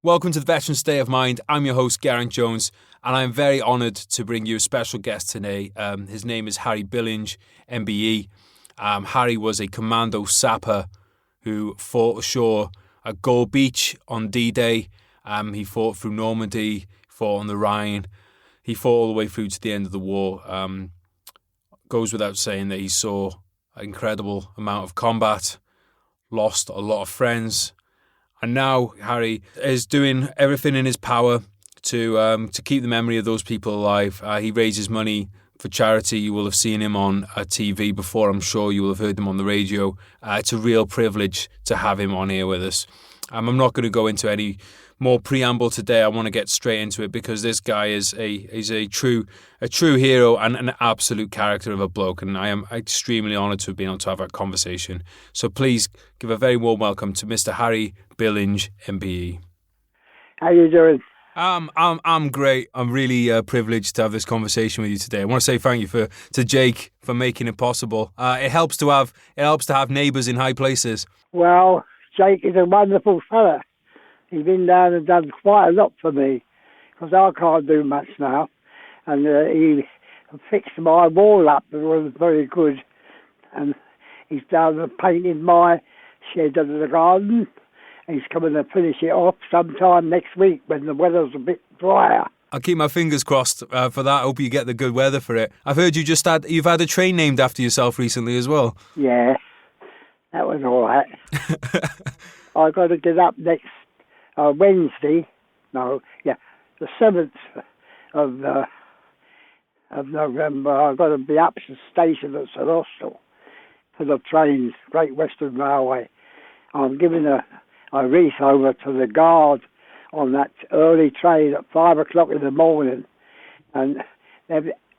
Welcome to the Veteran State of Mind. I'm your host, Geraint Jones, and I'm very honoured to bring you a special guest today. His name is Harry Billinge MBE. Harry was a commando sapper who fought ashore at Gore Beach on D-Day. He fought through Normandy, fought on the Rhine. He fought all the way through to the end of the war. Goes without saying that he saw an incredible amount of combat, lost a lot of friends. And now Harry is doing everything in his power to keep the memory of those people alive. He raises money for charity. You will have seen him on TV before. I'm sure you will have heard him on the radio. It's a real privilege to have him on here with us. I'm not going to go into any more preamble today. I want to get straight into it because this guy is a true hero and an absolute character of a bloke, and I am extremely honoured to have been able to have a conversation. So please give a very warm welcome to Mr. Harry Billinge MBE. How you doing? I'm great. I'm really privileged to have this conversation with you today. I want to say thank you to Jake for making it possible. It helps to have neighbours in high places. Well, Jake is a wonderful fella. He's been down and done quite a lot for me because I can't do much now. And he fixed my wall up. It was very good. And he's down and painted my shed under the garden. He's coming to finish it off sometime next week when the weather's a bit drier. I'll keep my fingers crossed for that. I hope you get the good weather for it. I've heard you've had a train named after yourself recently as well. Yeah, that was all right. I got to get up next Wednesday. The 7th of November. I've got to be up to the station at St Austell for the trains, Great Western Railway. I'm giving a wreath over to the guard on that early train at 5 o'clock in the morning. And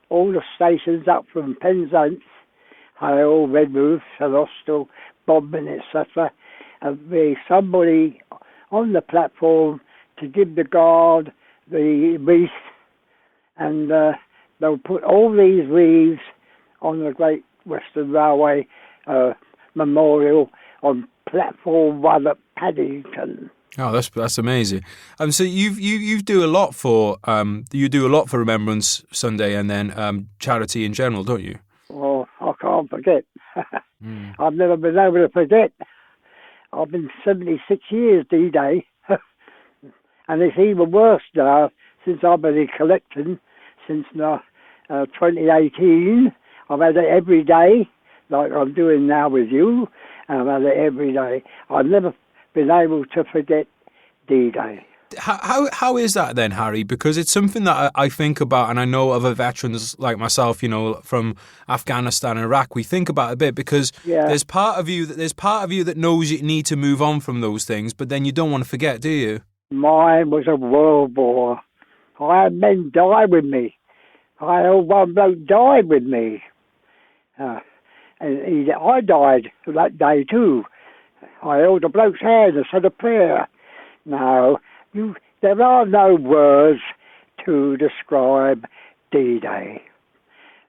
all the stations up from Penzance, Hale, Redmove, St Austell, Bodmin, etc. And there's somebody on the platform to give the guard the wreath, and they'll put all these wreaths on the Great Western Railway memorial on platform 1 at Paddington. Oh, that's amazing. So you do a lot for Remembrance Sunday and then charity in general, don't you? Well, I can't forget. I've never been able to forget. I've been 76 years D-Day, and it's even worse now since I've been collecting since 2018. I've had it every day, like I'm doing now with you, and I've had it every day. I've never been able to forget D-Day. How is that then, Harry? Because it's something that I think about, and I know other veterans like myself, from Afghanistan and Iraq, we think about it a bit because there's part of you that knows you need to move on from those things, but then you don't want to forget, do you? Mine was a world war. I had men die with me. I had one bloke died with me. And I died that day too. I held a bloke's hand and said a prayer. No. There are no words to describe D-Day.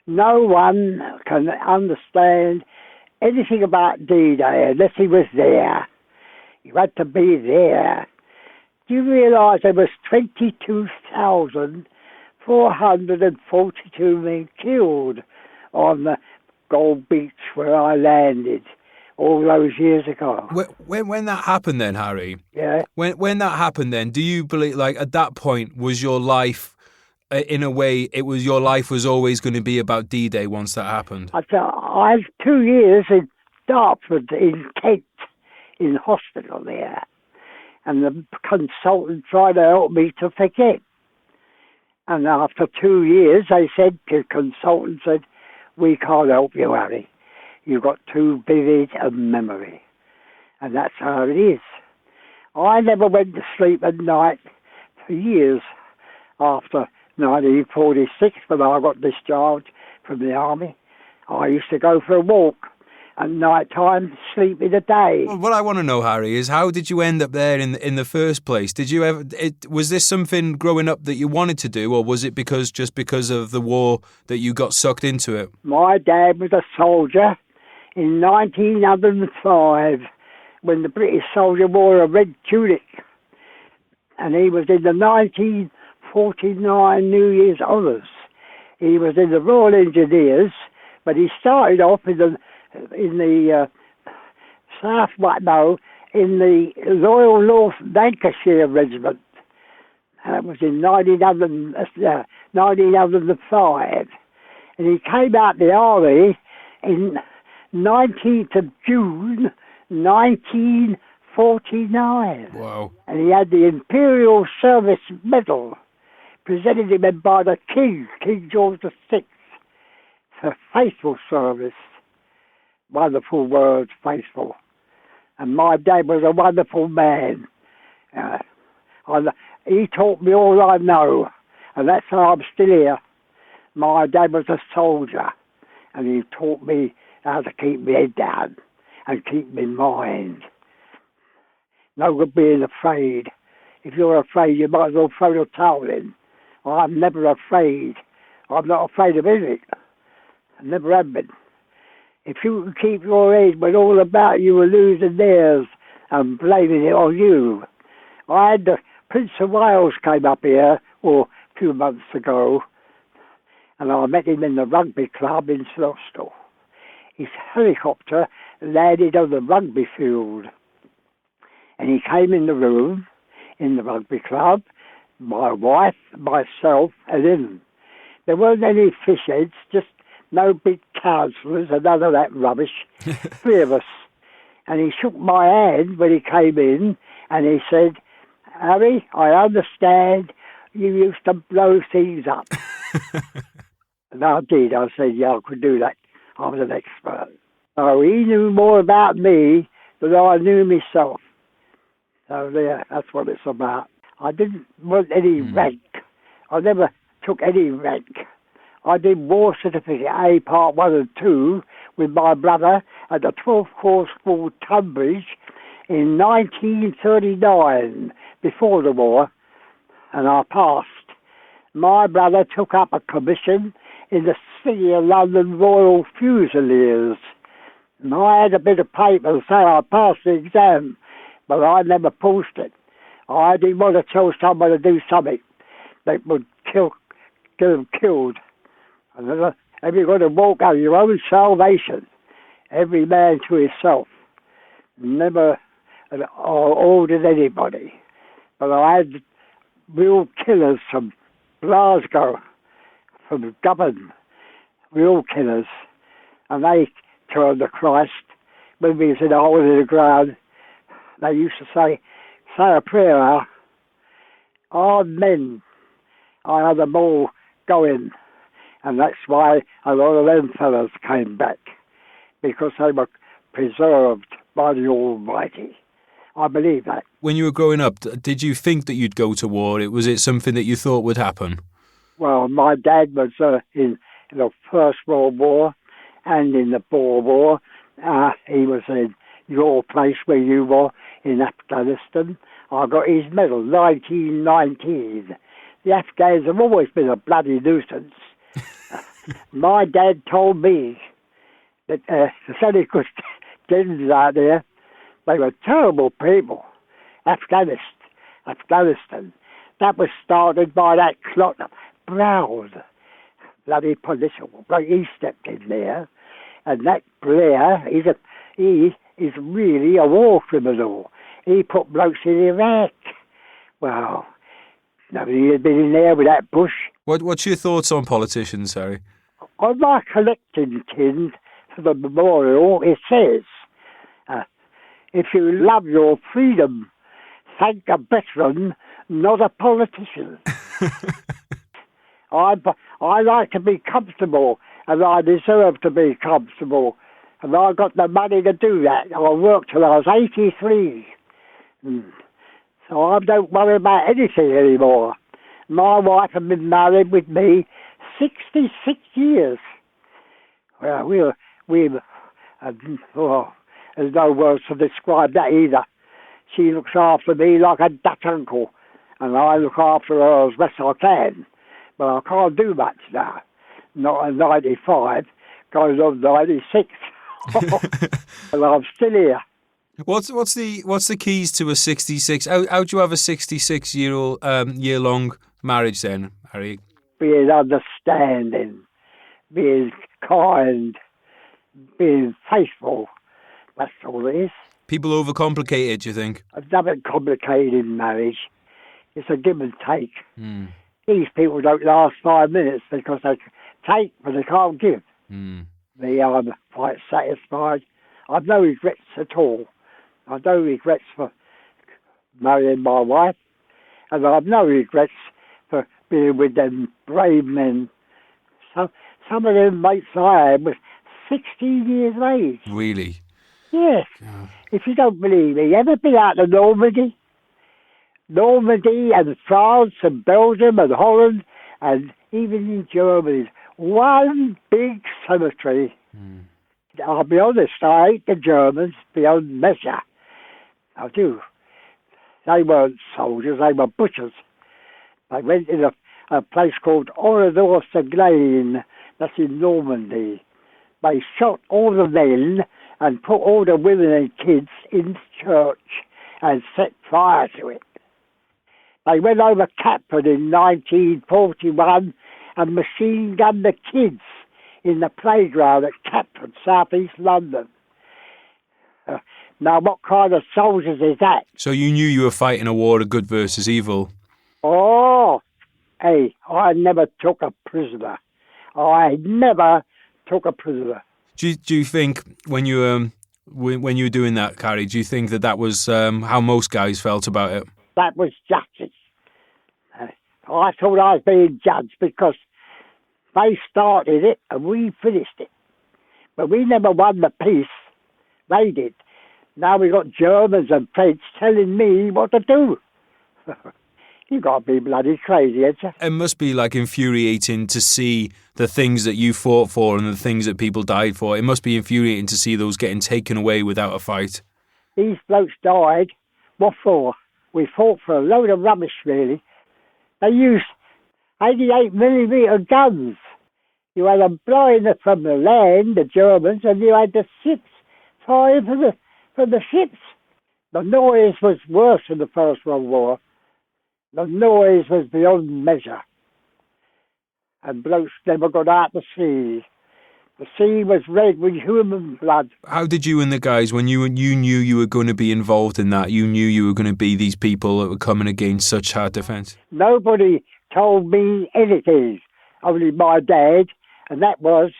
No one can understand anything about D-Day unless he was there. You had to be there. Do you realise there was 22,442 men killed on the Gold Beach where I landed all those years ago? When that happened then, Harry? Yeah. When that happened then, do you believe, at that point, was your life, in a way, your life was always going to be about D-Day once that happened? I had 2 years in Dartford, in Kent, in hospital there. And the consultant tried to help me to forget. And after 2 years, the consultant said, "We can't help you, Harry. You've got too vivid a memory." And that's how it is. I never went to sleep at night for years after 1946 when I got discharged from the army. I used to go for a walk at night time, sleep in the day. Well, what I want to know, Harry, is how did you end up there in the first place? Did you ever? Was this something growing up that you wanted to do, or was it because of the war that you got sucked into it? My dad was a soldier in 1905 when the British soldier wore a red tunic. and he was in the 1949 New Year's Honours. He was in the Royal Engineers, but he started off in the in the Royal North Lancashire Regiment. That was in 1905. And he came out the army in 19th of June 1949. Wow. And he had the Imperial Service Medal presented him by the King, King George VI, for faithful service. Wonderful words, faithful. And my dad was a wonderful man. He taught me all I know, and that's how I'm still here. My dad was a soldier, and he taught me how to keep my head down and keep my mind. No good being afraid. If you're afraid, you might as well throw the towel in. I'm never afraid. I'm not afraid of anything. I never have been. If you can keep your head when all about you are losing theirs and blaming it on you. I had the Prince of Wales came up here a few months ago, and I met him in the rugby club in Slostal. His helicopter landed on the rugby field, and he came in the room in the rugby club, my wife, myself, and him. There weren't any fish heads, just no big councillors and none of that rubbish. 3 of us. And he shook my hand when he came in, and he said, "Harry, I understand you used to blow things up." And I did. I said, yeah, I could do that. I was an expert. So he knew more about me than I knew myself. So there, that's what it's about. I didn't want any rank. I never took any rank. I did War Certificate A Part 1 and 2 with my brother at the 12th Corps School, Tunbridge, in 1939, before the war, and I passed. My brother took up a commission in the City of London Royal Fusiliers, and I had a bit of paper to say I passed the exam, but I never pushed it. I didn't want to tell someone to do something that would get them killed. And if you're going to walk out your own salvation, every man to himself, never ordered anybody. But I had real killers from Glasgow, from Dublin, real killers, and they turned to Christ. When we was in a hole in the ground, they used to say a prayer, our men, I had them all going. And that's why a lot of them fellas came back, because they were preserved by the Almighty. I believe that. When you were growing up, did you think that you'd go to war? Was it something that you thought would happen? Well, my dad was in the First World War and in the Boer War. He was in your place where you were in Afghanistan. I got his medal, 1919. The Afghans have always been a bloody nuisance. My dad told me that the Senegal Gens out there, they were terrible people. Afghanistan. That was started by that clot Brown, bloody political. He stepped in there, and that Blair, he is really a war criminal. He put blokes in Iraq. Well, nobody had been in there with that Bush. What's your thoughts on politicians, Harry? On my collecting tin for the memorial, it says, if you love your freedom, thank a veteran, not a politician. I like to be comfortable, and I deserve to be comfortable. And I got the money to do that. I worked till I was 83. So I don't worry about anything anymore. My wife had been married with me 66 years. Well, there's no words to describe that either. She looks after me like a Dutch uncle, and I look after her as best I can. But I can't do much now. Not at 95, going on 96. And I'm still here. What's the keys to a 66? How do you have a 66 year long marriage then, Harry? Being understanding, being kind, being faithful. That's all it is. People overcomplicate it, do you think? It's nothing complicated in marriage. It's a give and take. Mm. These people don't last 5 minutes because they take, but they can't give. Mm. Me, I'm quite satisfied. I've no regrets at all. I've no regrets for marrying my wife, and I've no regrets for being with them brave men. So, some of them mates I had was 16 years of age. Really? Yes. Yeah. If you don't believe me, ever been out to Normandy? Normandy and France and Belgium and Holland and even in Germany. One big cemetery. Mm. I'll be honest, I hate the Germans beyond measure. I do. They weren't soldiers, they were butchers. They went in a place called Oradour-sur-Glane, that's in Normandy. They shot all the men and put all the women and kids in the church and set fire to it. They went over Catford in 1941 and machine gunned the kids in the playground at Catford, South East London. Now, what kind of soldiers is that? So you knew you were fighting a war of good versus evil? Oh, hey, I never took a prisoner. I never took a prisoner. Do you think when you when you were doing that, Carrie, do you think that was how most guys felt about it? That was justice. I thought I was being judged because they started it and we finished it. But we never won the peace. They did. Now we got Germans and French telling me what to do. You got to be bloody crazy, ain't you? It must be like infuriating to see the things that you fought for and the things that people died for. It must be infuriating to see those getting taken away without a fight. These blokes died. What for? We fought for a load of rubbish, really. They used 88mm guns. You had them blowing it from the land, the Germans, and you had the ships firing from the ships. The noise was worse than the First World War. The noise was beyond measure. And blokes never got out the sea. The sea was red with human blood. How did you and the guys, when you knew you were going to be involved in that, you knew you were going to be these people that were coming against such hard defence? Nobody told me anything, only my dad, and that was,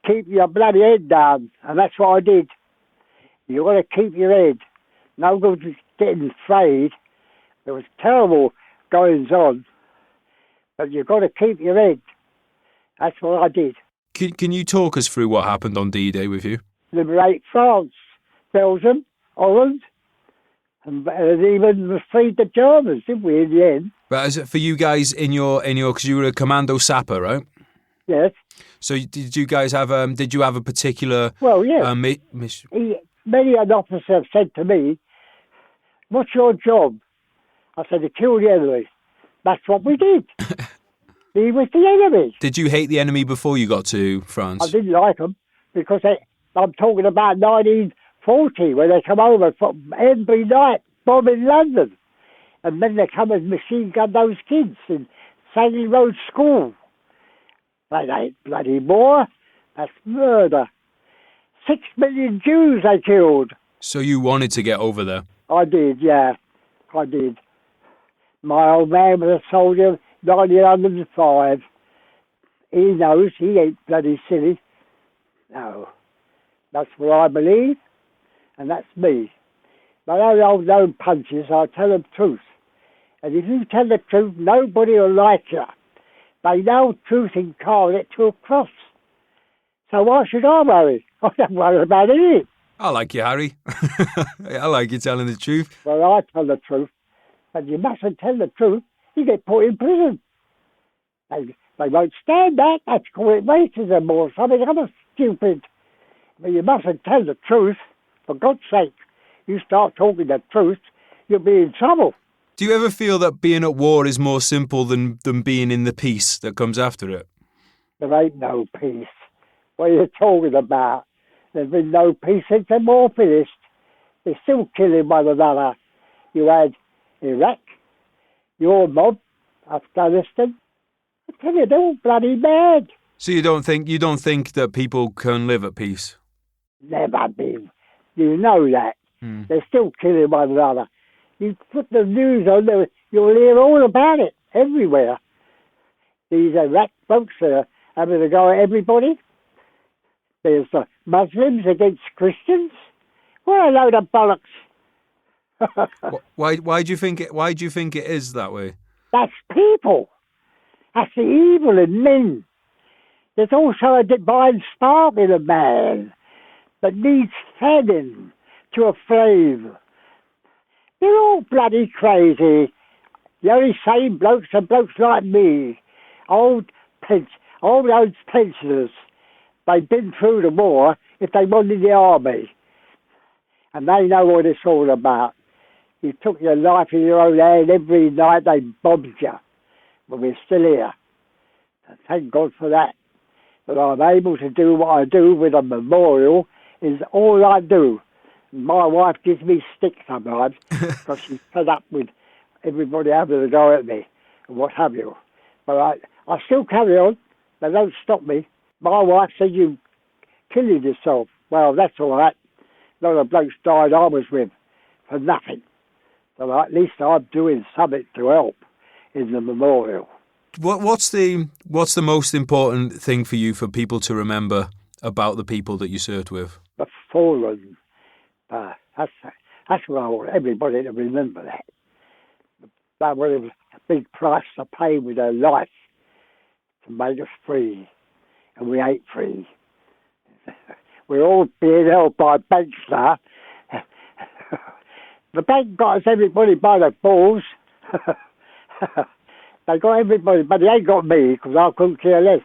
keep your bloody head down, and that's what I did. You got to keep your head. No good getting afraid. There was terrible goings on, but you've got to keep your head. That's what I did. Can you talk us through what happened on D-Day with you? Liberate France, Belgium, Holland, and even freed the Germans, didn't we, in the end? But as for you guys in your, because you were a commando sapper, right? Yes. So did you guys have did you have a particular? Well, yes. Mission? Many an officer said to me, "What's your job?" I said, "To kill the enemy." That's what we did. He was the enemy. Did you hate the enemy before you got to France? I didn't like them because I'm talking about 1940 when they come over every night bombing London, and then they come and machine gun those kids in Sandy Road School. They ain't bloody war. That's murder. 6 million Jews they killed. So you wanted to get over there? I did, yeah. I did. My old man was a soldier, 1905. He knows, he ain't bloody silly. No. That's what I believe, and that's me. My own old known punches, I tell them truth. And if you tell the truth, nobody will like you. They know truth incarnate to a cross. So why should I worry? I don't worry about anything. I like you, Harry. I like you telling the truth. Well, I tell the truth. But you mustn't tell the truth. You get put in prison. They won't stand that. That's called racism or something other stupid. But you mustn't tell the truth. For God's sake, you start talking the truth, you'll be in trouble. Do you ever feel that being at war is more simple than being in the peace that comes after it? There ain't no peace. What are you talking about? There's been no peace since the war finished. They're still killing one another. You had Iraq, your mob, Afghanistan. I tell you, they're all bloody mad. So you don't think that people can live at peace? Never been. You know that. They're still killing one another. You put the news on there, you'll hear all about it everywhere. These Iraq folks are having to go at everybody. There's the Muslims against Christians. What a load of bollocks! Why do you think it is that way? That's people. That's the evil in men. There's also a divine spark in a man that needs fanning to a flame. They're all bloody crazy. The only sane blokes are blokes like me, old age pensioners. They've been through the war if they wanted the army. And they know what it's all about. You took your life in your own hand. Every night they bombed you. But we're still here. And thank God for that. But I'm able to do what I do with a memorial is all I do. My wife gives me stick sometimes because she's fed up with everybody having to go at me and what have you. But I still carry on. They don't stop me. My wife said, "You killing yourself." Well, that's all right. A lot of blokes died I was with for nothing. So at least I'm doing something to help in the memorial. What's the most important thing for you for people to remember about the people that you served with? The fallen. That's what I want everybody to remember that. That was a big price to pay with their life to make us free. And we ain't free. We're all being held by banks now. The bank got us everybody by the balls. They got everybody, but they ain't got me because I couldn't care less.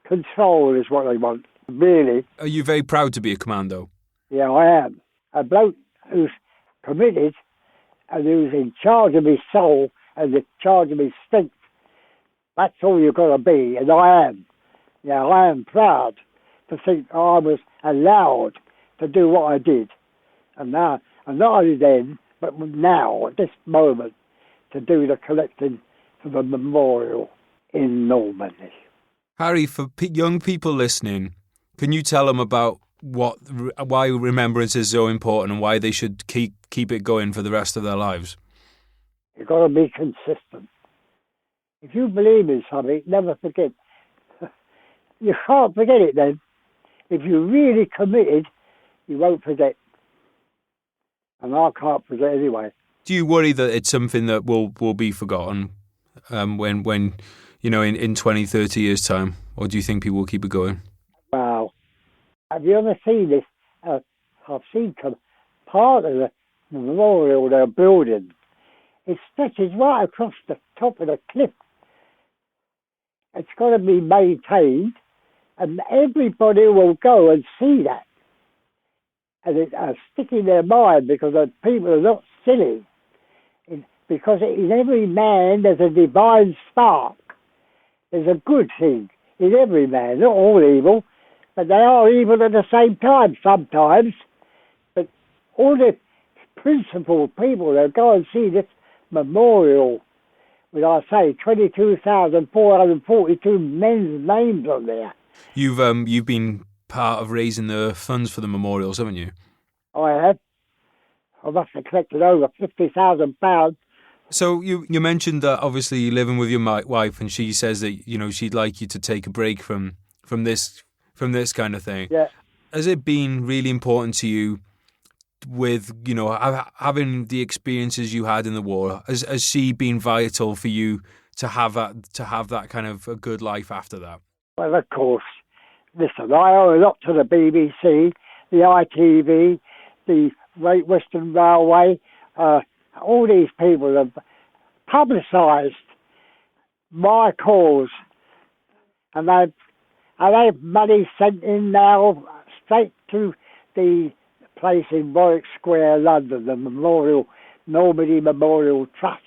Control is what they want, really. Are you very proud to be a commando? Yeah, I am. A bloke who's committed and who's in charge of his soul and in charge of his strength. That's all you've got to be, and I am. Yeah, I am proud to think I was allowed to do what I did. And now, and not only then, but now, at this moment, to do the collecting for the memorial in Normandy. Harry, for young people listening, can you tell them about why remembrance is so important and why they should keep it going for the rest of their lives? You've got to be consistent. If you believe in something, never forget. You can't forget it then. If you're really committed, you won't forget. And I can't forget anyway. Do you worry that it's something that will be forgotten when in 20, 30 years' time? Or do you think people will keep it going? Wow. Have you ever seen this? I've seen part of the memorial they're building. It stretches right across the top of the cliff. It's got to be maintained, and everybody will go and see that. And it stick in their mind because the people are not silly. Because in every man there's a divine spark. There's a good thing in every man, not all evil, but they are evil at the same time sometimes. But all the principled people that go and see this memorial, with I say 22,442 men's names on there. You've been part of raising the funds for the memorials, haven't you? I have. I must have collected over £50,000. So you mentioned that obviously you're living with your wife, and she says that she'd like you to take a break from this kind of thing. Yeah. Has it been really important to you with having the experiences you had in the war? Has she been vital for you to have that kind of a good life after that? Well, of course. Listen, I owe a lot to the BBC, the ITV, the Great Western Railway. All these people have publicised my cause, and they've money sent in now straight to the place in Warwick Square, London, the Normandy Memorial Trust.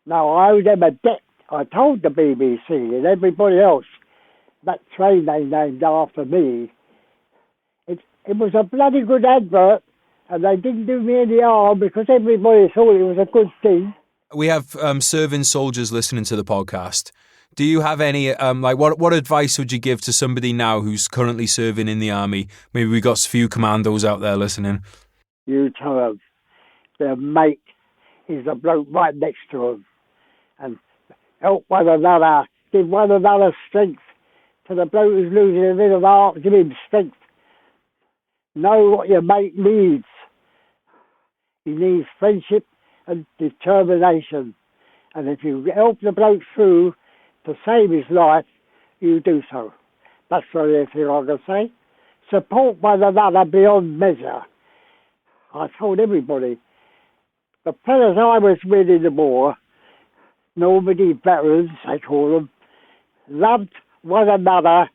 Now, I owe them a debt. I told the BBC and everybody else that train they named after me. It was a bloody good advert, And they didn't do me any harm because everybody thought it was a good thing. We have serving soldiers listening to the podcast. Do you have any, what advice would you give to somebody now who's currently serving in the army? Maybe we got a few commandos out there listening. You tell them their mate is the bloke right next to them. And help one another, give one another strength. To the bloke who's losing a bit of heart, give him strength. Know what your mate needs. He needs friendship and determination. And if you help the bloke through to save his life, you do so. That's the only thing I can say. Support one another beyond measure. I told everybody, the fellas I was with in the war, Normandy veterans, they call them, loved one another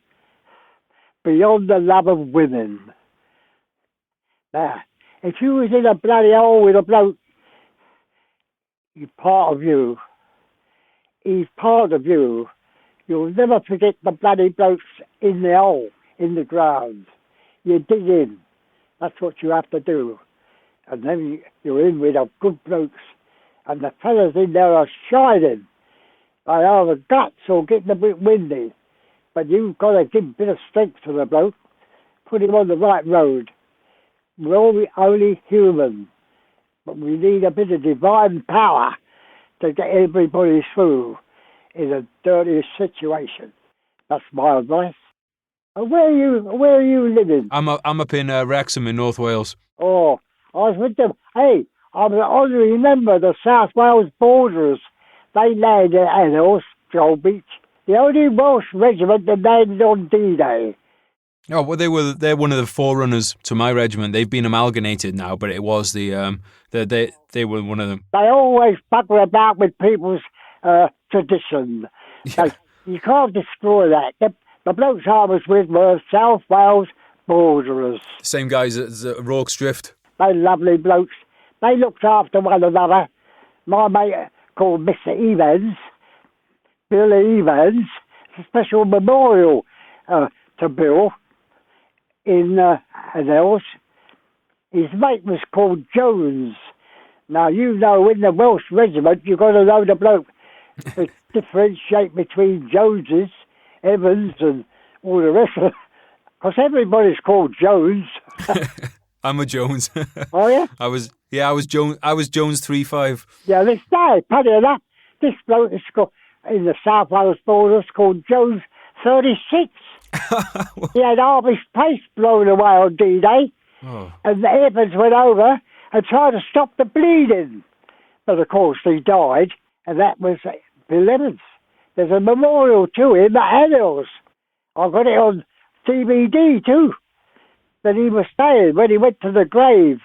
beyond the love of women. Now, if you was in a bloody hole with a bloke, he's part of you. He's part of you. You'll never forget the bloody blokes in the hole, in the ground. You dig in. That's what you have to do. And then you're in with the good blokes. And the fellas in there are shining. They are the guts or getting a bit windy. But you've got to give a bit of strength to the bloke. Put him on the right road. We're all only human. But we need a bit of divine power to get everybody through in a dirty situation. That's my advice. And where are you living? I'm up in Wrexham in North Wales. Oh, I was with them. Hey, I'm an honorary member of the South Wales Borderers. They landed at Annos, Joel Beach. The only Welsh regiment that landed on D-Day. Oh, well, they're one of the forerunners to my regiment. They've been amalgamated now, but it was they were one of them. They always bugger about with people's tradition. Yeah. You can't destroy that. The blokes I was with were South Wales Borderers. Same guys as Rorke's Drift. They lovely blokes. They looked after one another. My mate called Mr. Evans, Billy Evans, a special memorial to Bill in Annals. His mate was called Jones. Now, you know, in the Welsh regiment, you've got to know the bloke to differentiate between Joneses, Evans, and all the rest of it. Because everybody's called Jones. I'm a Jones. Oh, yeah? I was Jones 3-5. Yeah, this day, funny enough, this bloke is called, in the South Wales Borders, called Jones 36. He had half his place blown away on D-Day. Oh. And the Evans went over and tried to stop the bleeding. But of course he died, and that was Bill Evans. There's a memorial to him at Annals. I've got it on DVD too. That he was saying when he went to the grave,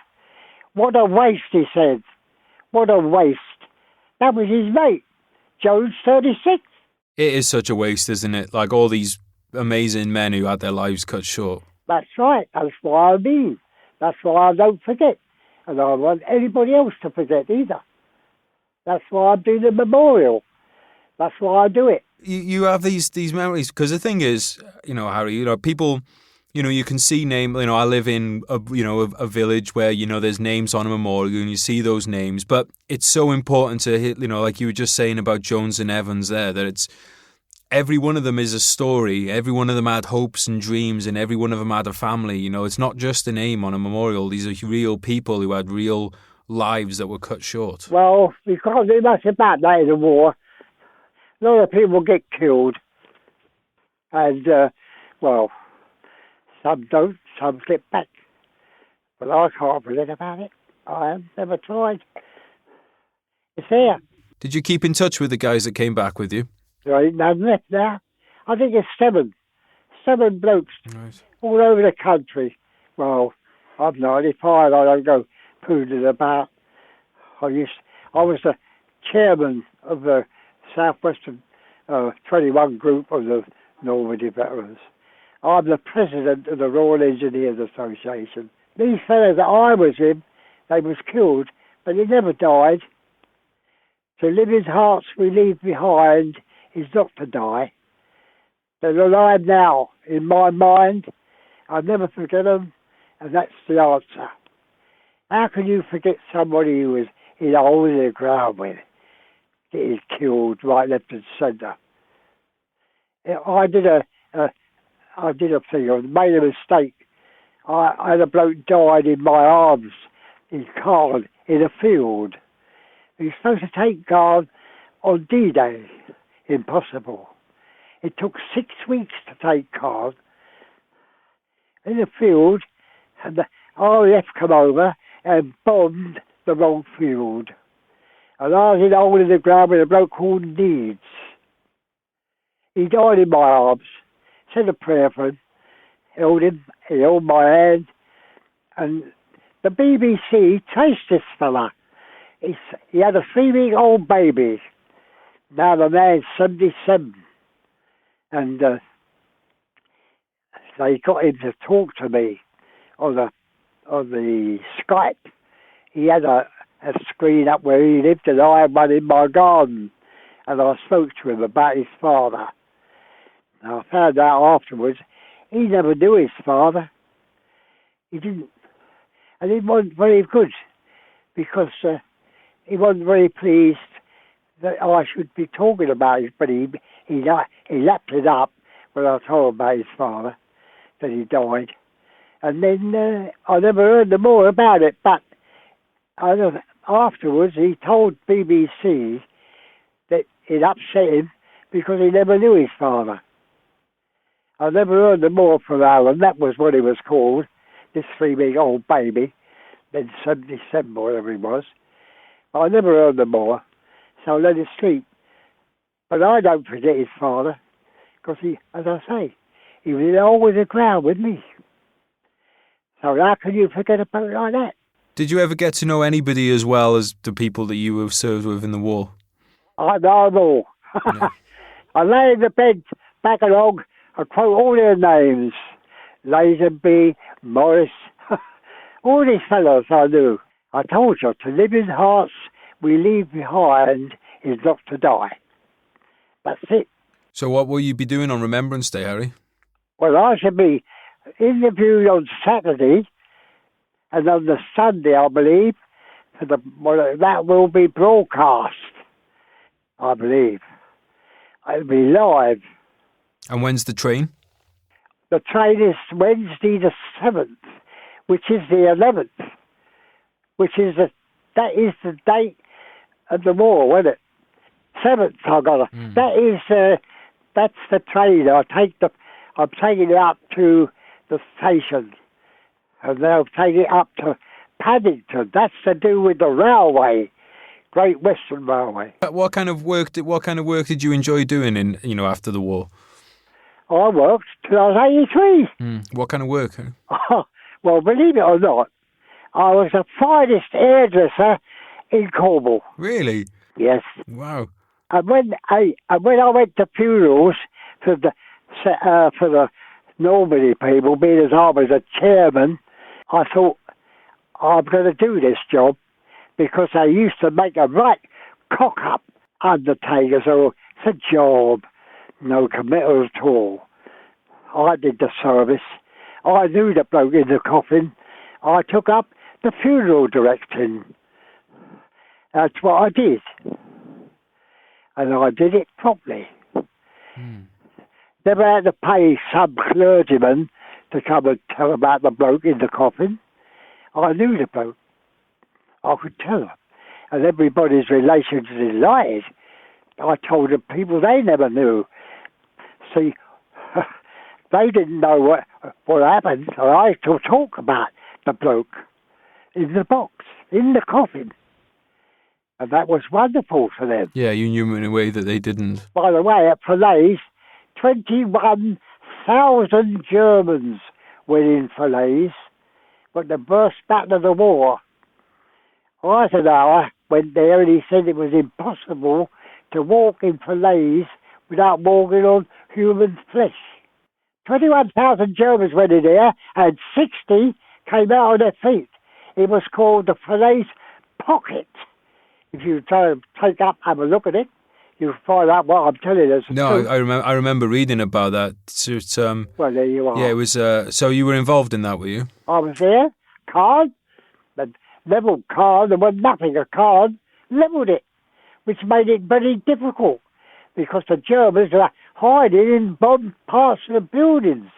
what a waste, he said. What a waste. That was his mate, Jones 36. It is such a waste, isn't it? Like all these amazing men who had their lives cut short. That's right. That's why I mean. That's why I don't forget. And I don't want anybody else to forget either. That's why I'm doing the memorial. That's why I do it. You have these memories, because the thing is, Harry, people, you can see I live in a village where, there's names on a memorial and you see those names, but it's so important to hit, like you were just saying about Jones and Evans there, that it's, every one of them is a story. Every one of them had hopes and dreams, and every one of them had a family. It's not just a name on a memorial. These are real people who had real lives that were cut short. Well, we can't do much about that in the war. A lot of people get killed. And, some don't, some slip back. But I can't forget about it. I have never tried. It's there. Did you keep in touch with the guys that came back with you? There ain't none left now. I think it's 7 blokes, Right. all over the country. Well, I'm 95, I don't go poodling about. I was the chairman of the Southwestern 21 group of the Normandy veterans. I'm the president of the Royal Engineers Association. These fellas that I was in, they was killed, but they never died. To live in hearts we leave behind is not to die. They're alive now in my mind. I'll never forget them, and that's the answer. How can you forget somebody who was in a hole in the ground with, getting killed right, left and centre? I did a thing, I made a mistake. I had a bloke died in my arms, in guard, in a field. He was supposed to take guard on D-Day. Impossible. It took 6 weeks to take guard in the field, and the RAF come over and bombed the wrong field. And I was in a hole in the ground with a bloke called Needs. He died in my arms, said a prayer for him, held him, he held my hand, and the BBC traced this fella. He had a 3-week-old baby. Now the man's 77. And they got him to talk to me on the Skype. He had a screen up where he lived, and I had one in my garden. And I spoke to him about his father. And I found out afterwards he never knew his father. He didn't. And it wasn't very good, because he wasn't very pleased that I should be talking about it, but he lapped it up when I told him about his father, that he died. And then I never heard no more about it, but afterwards he told BBC that it upset him because he never knew his father. I never heard no more from Alan, that was what he was called, this 3-week-old baby, then 77, whatever he was. I never heard no more, so I let him sleep. But I don't forget his father, because he, as I say, he was always in the ground with me. So how can you forget about it like that? Did you ever get to know anybody as well as the people that you have served with in the war? I know them all. Yeah. I lay in the bed, back along, I quote all their names. Lazenby, Morris, all these fellows I knew. I told you, to live in hearts we leave behind is not to die. That's it. So what will you be doing on Remembrance Day, Harry? Well, I should be interviewed on Saturday, and on the Sunday, I believe, that will be broadcast, I believe. It'll be live. And when's the train? The train is Wednesday the 7th, which is the 11th, that is the date of the war, isn't it? 7th, I got it. That's the train. I'm taking it up to the station, and they'll take it up to Paddington. That's to do with the railway, Great Western Railway. What kind of work did you enjoy doing after the war? I worked till I was 83. What kind of work? Well, believe it or not, I was the finest hairdresser in Cornwall. Really? Yes. Wow. And when I went to funerals for the Normandy people, being as I was a chairman, I thought, I'm going to do this job, because they used to make a right cock-up undertaker, so it's a job, no committal at all. I did the service. I knew the bloke in the coffin. I took up the funeral directing. That's what I did. And I did it properly. Never had to pay some clergyman to come and tell about the bloke in the coffin. I knew the bloke. I could tell them. And everybody's relations delighted. I told the people they never knew. See, they didn't know what happened. So I used to talk about the bloke in the box, in the coffin. And that was wonderful for them. Yeah, you knew in a way that they didn't. By the way, at Falaise, 21,000 Germans went in Falaise, but the first battle of the war. Eisenhower went there and he said it was impossible to walk in Falaise without walking on human flesh. 21,000 Germans went in there and 60 came out on their feet. It was called the Falaise Pocket. If you try to take up, have a look at it, you'll find out what I'm telling you. No, I remember reading about that. So well, there you are. Yeah, it was. So you were involved in that, were you? I was there, card, and leveled car, there was nothing, a car levelled it, which made it very difficult because the Germans were hiding in bomb parts of the buildings.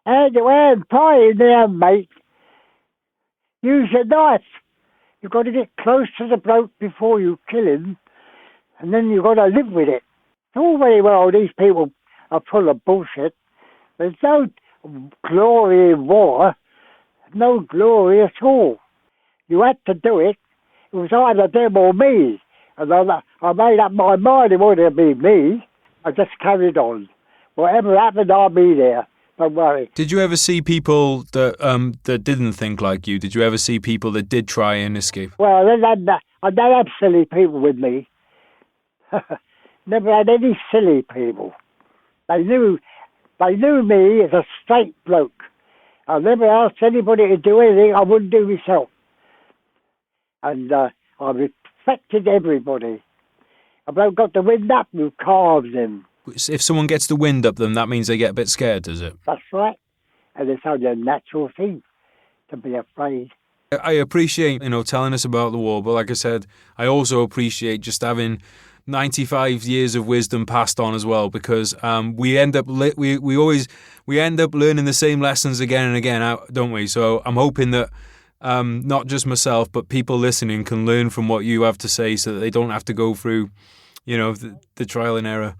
Hand to hand fighting there, mate. Use your knife. You've got to get close to the bloke before you kill him, and then you've got to live with it. It's all very well, these people are full of bullshit. There's no glory in war, no glory at all. You had to do it. It was either them or me. And I made up my mind it wouldn't be me. I just carried on. Whatever happened, I'll be there. Don't worry. Did you ever see people that didn't think like you? Did you ever see people that did try and escape? Well, I don't have silly people with me. Never had any silly people. They knew me as a straight bloke. I never asked anybody to do anything I wouldn't do myself. And I respected everybody. A bloke got the wind up, you carved him. If someone gets the wind up them, that means they get a bit scared, does it? That's right. And it's only a natural thing to be afraid. I appreciate, telling us about the war, but like I said, I also appreciate just having 95 years of wisdom passed on as well, because we end up we end up learning the same lessons again and again, don't we? So I'm hoping that not just myself, but people listening can learn from what you have to say, so that they don't have to go through, the trial and error.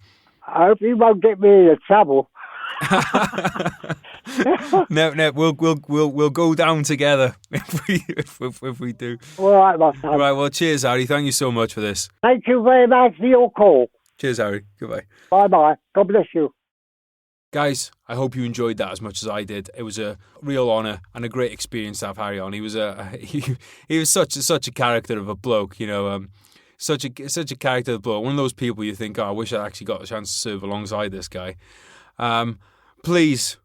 I hope you won't get me into trouble. No, we'll go down together if we do. All right, my son. All right, well, cheers, Harry. Thank you so much for this. Thank you very much for your call. Cheers, Harry. Goodbye. Bye-bye. God bless you. Guys, I hope you enjoyed that as much as I did. It was a real honour and a great experience to have Harry on. He was he was such a character of a bloke, such a character of a bloke. One of those people you think, I wish I actually got a chance to serve alongside this guy. Please,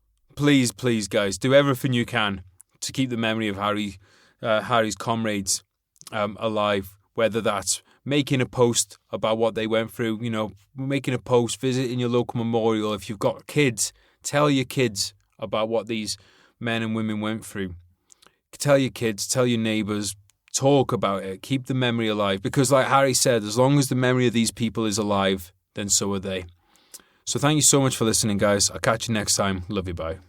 guys, do everything you can to keep the memory of Harry's comrades alive, whether that's making a post about what they went through, making a post, visiting your local memorial. If you've got kids, tell your kids about what these men and women went through. Tell your kids, tell your neighbours, talk about it, keep the memory alive. Because like Harry said, as long as the memory of these people is alive, then so are they. So thank you so much for listening, guys. I'll catch you next time. Love you, bye.